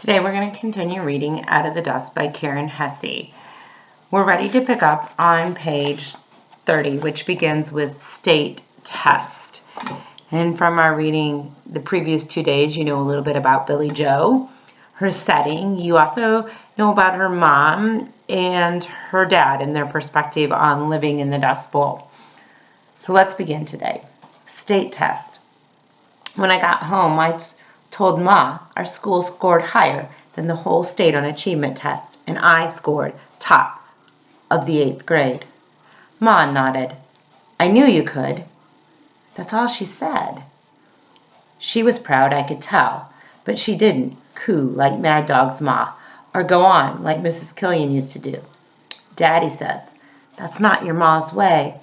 Today we're going to continue reading Out of the Dust by Karen Hesse. We're ready to pick up on page 30, which begins with state test. And from our reading the previous 2 days, you know a little bit about Billie Joe, her setting. You also know about her mom and her dad and their perspective on living in the Dust Bowl. So let's begin today. State test. When I got home, I told Ma our school scored higher than the whole state on achievement test, and I scored top of the 8th grade. Ma nodded. I knew you could. That's all she said. She was proud, I could tell, but she didn't coo like Mad Dog's Ma, or go on like Mrs. Killian used to do. Daddy says, that's not your Ma's way,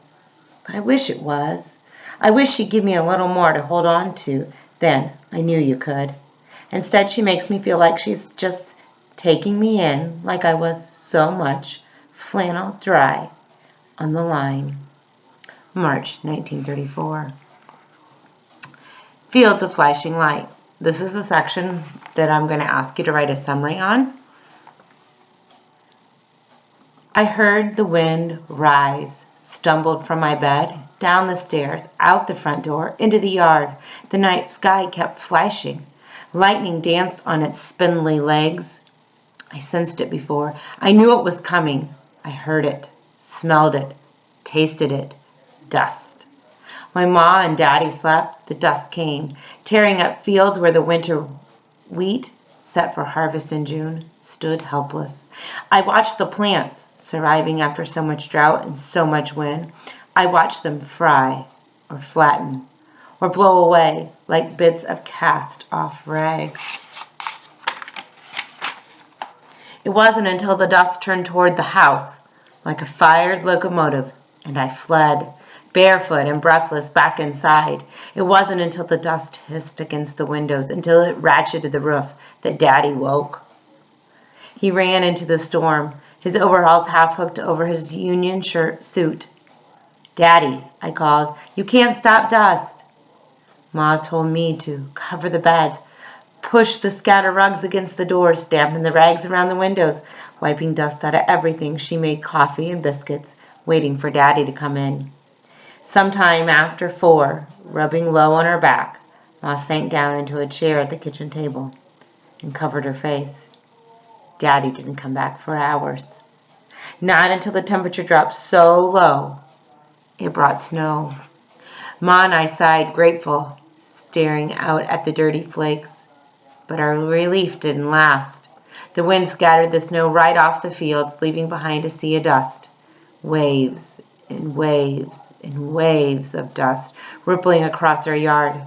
but I wish it was. I wish she'd give me a little more to hold on to. Then I knew you could. Instead, she makes me feel like she's just taking me in like I was so much flannel dry on the line. March 1934. Fields of flashing light. This is the section that I'm going to ask you to write a summary on. I heard the wind rise, stumbled from my bed, down the stairs, out the front door, into the yard. The night sky kept flashing. Lightning danced on its spindly legs. I sensed it before. I knew it was coming. I heard it, smelled it, tasted it. Dust. My Ma and Daddy slept. The dust came, tearing up fields where the winter wheat, set for harvest in June, stood helpless. I watched the plants, surviving after so much drought and so much wind. I watched them fry or flatten or blow away like bits of cast-off rags. It wasn't until the dust turned toward the house like a fired locomotive and I fled, barefoot and breathless, back inside. It wasn't until the dust hissed against the windows, until it ratcheted the roof, that Daddy woke. He ran into the storm, his overalls half hooked over his union suit. Daddy, I called, you can't stop dust. Ma told me to cover the beds, push the scatter rugs against the doors, dampen the rags around the windows, wiping dust out of everything. She made coffee and biscuits, waiting for Daddy to come in. Sometime after 4, rubbing low on her back, Ma sank down into a chair at the kitchen table and covered her face. Daddy didn't come back for hours. Not until the temperature dropped so low it brought snow. Ma and I sighed, grateful, staring out at the dirty flakes. But our relief didn't last. The wind scattered the snow right off the fields, leaving behind a sea of dust. Waves and waves and waves of dust rippling across our yard.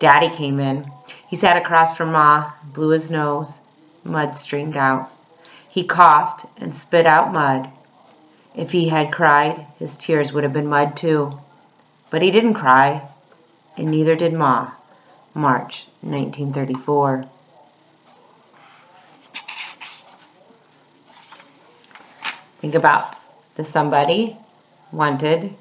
Daddy came in. He sat across from Ma, blew his nose. Mud streamed out. He coughed and spit out mud. If he had cried, his tears would have been mud too. But he didn't cry, and neither did Ma. March 1934. Think about the somebody wanted,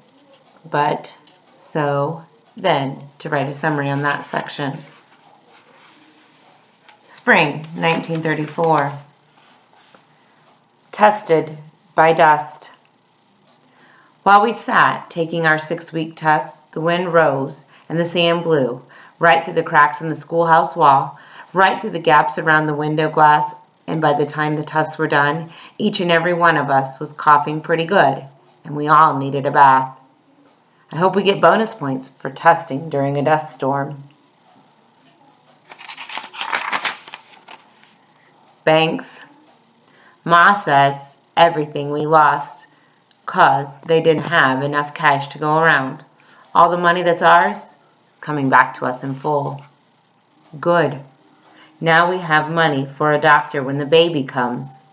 but, so, then, to write a summary on that section. Spring 1934. Tested by dust. While we sat taking our 6-week test, the wind rose and the sand blew right through the cracks in the schoolhouse wall, right through the gaps around the window glass, and by the time the tests were done, each and every one of us was coughing pretty good, and we all needed a bath. I hope we get bonus points for testing during a dust storm. Banks. Ma says everything we lost 'cause they didn't have enough cash to go around. All the money that's ours is coming back to us in full. Good. Now we have money for a doctor when the baby comes.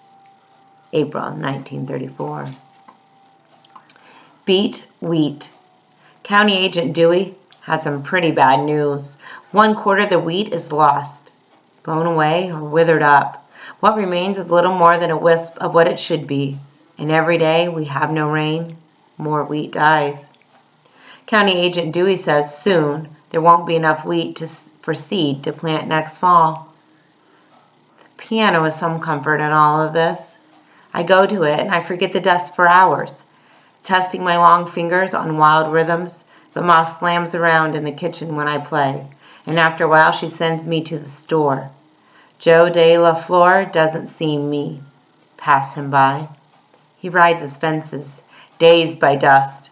April 1934. Beet wheat. County Agent Dewey had some pretty bad news. 1/4 of the wheat is lost, blown away or withered up. What remains is little more than a wisp of what it should be. And every day we have no rain, more wheat dies. County Agent Dewey says soon there won't be enough wheat for seed to plant next fall. piano is some comfort in all of this. I go to it and I forget the dust for hours, testing my long fingers on wild rhythms, but Ma slams around in the kitchen when I play, and after a while she sends me to the store. Joe de la Flor doesn't see me pass him by. He rides his fences, dazed by dust.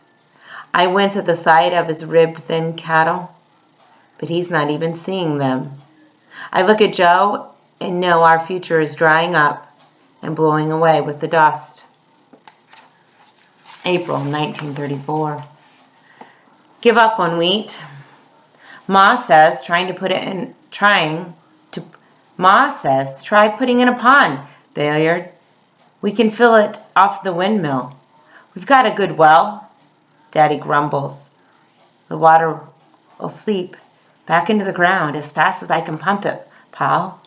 I wince at the sight of his rib-thin cattle, but he's not even seeing them. I look at Joe and know our future is drying up and blowing away with the dust. April 1934. Give up on wheat. Ma says try putting in a pond, Bayard. We can fill it off the windmill. We've got a good well. Daddy grumbles. The water will seep back into the ground as fast as I can pump it, pal.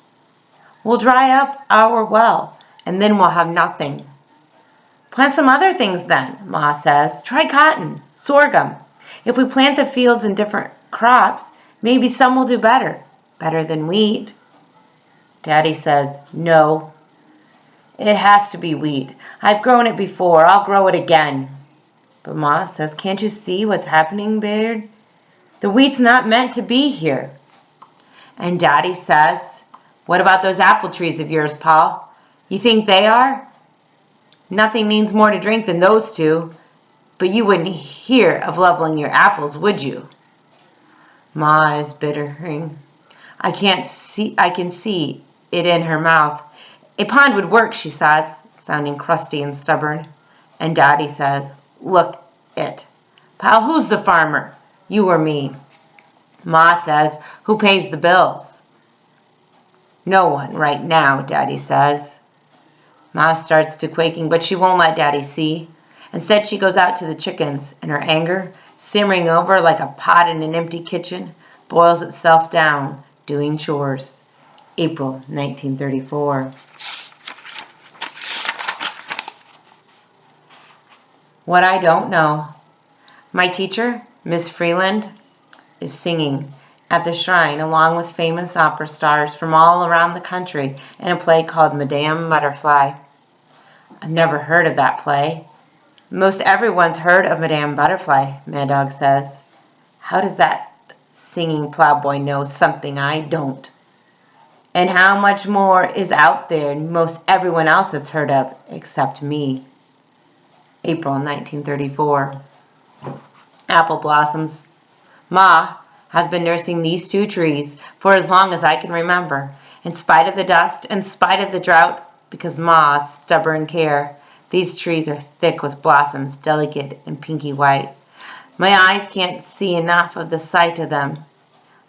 We'll dry up our well, and then we'll have nothing. Plant some other things then, Ma says. Try cotton, sorghum. If we plant the fields in different crops, maybe some will do better. Better than wheat. Daddy says, no. It has to be wheat. I've grown it before. I'll grow it again. But Ma says, can't you see what's happening, Bayard? The wheat's not meant to be here. And Daddy says, what about those apple trees of yours, Paul? You think they are? Nothing needs more to drink than those two. But you wouldn't hear of leveling your apples, would you? Ma is bittering. I can see it in her mouth. A pond would work, she says, sounding crusty and stubborn. And Daddy says, look it. Pal, who's the farmer? You or me? Ma says, who pays the bills? No one right now, Daddy says. Ma starts to quaking, but she won't let Daddy see. Instead, she goes out to the chickens, and her anger, simmering over like a pot in an empty kitchen, boils itself down, doing chores. April 1934. What I don't know. My teacher, Miss Freeland, is singing at the shrine along with famous opera stars from all around the country in a play called Madame Butterfly. I've never heard of that play. Most everyone's heard of Madame Butterfly, Mad Dog says. How does that singing plowboy know something I don't? And how much more is out there most everyone else has heard of except me? April 1934. Apple blossoms. Ma has been nursing these two trees for as long as I can remember, in spite of the dust, in spite of the drought, because Ma's stubborn care. These trees are thick with blossoms, delicate and pinky white. My eyes can't see enough of the sight of them.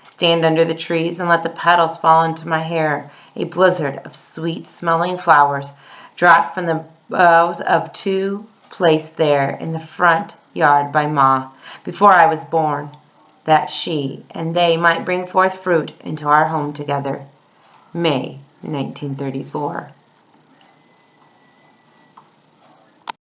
I stand under the trees and let the petals fall into my hair. A blizzard of sweet-smelling flowers dropped from the boughs of two placed there in the front yard by Ma before I was born, that she and they might bring forth fruit into our home together. May 1934.